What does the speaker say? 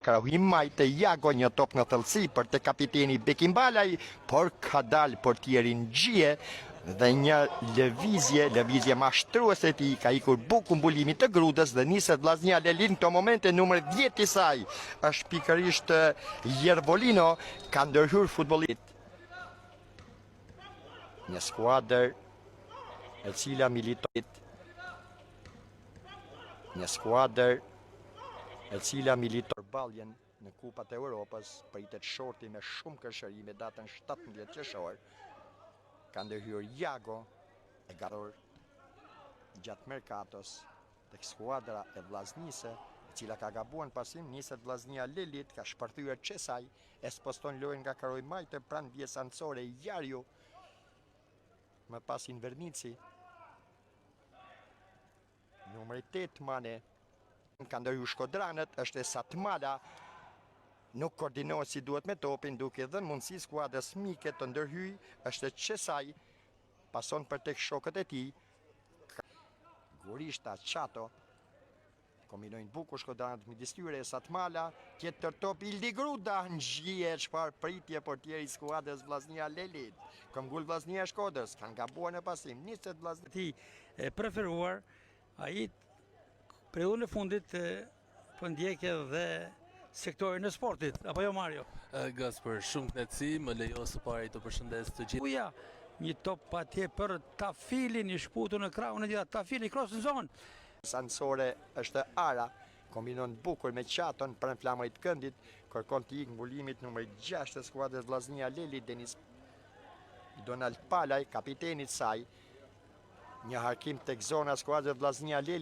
Karahimaj të jago një top në thellësi për të kapiteni Bekim Balaj, por ka dalë portieri në gjie dhe një lëvizje mashtruese ti ka ikur buku mbulimit të grudës dhe niset Vllaznia Lelin këto momente numër 10 i saj. Është pikërisht Jervolino ka ndërhyr futbollit. Një skuadër e cila militorit. Një skuadër e cila militor balljen në Kupat e Europës, pritet shorti me shumë kërshërime datën 17 qershor. Ka ndërhyrë Jago e garor gjatë merkatos tek skuadra e Vllaznisë, e cila ka gabuar në pasim, niset Vllaznia Lelit, ka shpërthyer Çesaj, e sposton lojën nga Karojmajtë pranë vjes anësore Jarju, më pas Invernici. Numri 8 Mane ka ndërhyrë Shkodranët, është e Satmala, nuk koordinohet si duhet me topin, duke dhënë mundësi skuadrës mike të ndërhyjë, është Çesaj, pason për tek shokët e tij. Gurishta Çato kombinojnë bukur Shkodranët midis tyre, Satmala, tjetër top Ildi Gruda në gjie, çfarë pritje portieri i skuadrës Vllaznia Lelit. Këmbgul Vllaznia e Shkodrës, kanë gabuar në pasim, niset Vllaznia. Ti e preferuar, ai periudhën e fundit po ndjekje dhe sektorin e sportit, apo jo Mario? Gaspar, shumë knetësi, më lejo së pari të përshëndes të gjithë. Uja, një top atje për Tafilin, i shputur në krahun e gjitha, Tafili cross në zonë. Sansore është Ara, kombinon bukur me Qaton pranë flamërit të këndit, kërkon të ikë mbulimit numër 6 të skuadrës Vllaznia Leli, Denis Donald Palaj, kapiteni i saj. Një harkim tek zona skuadrës Vllaznia Leli.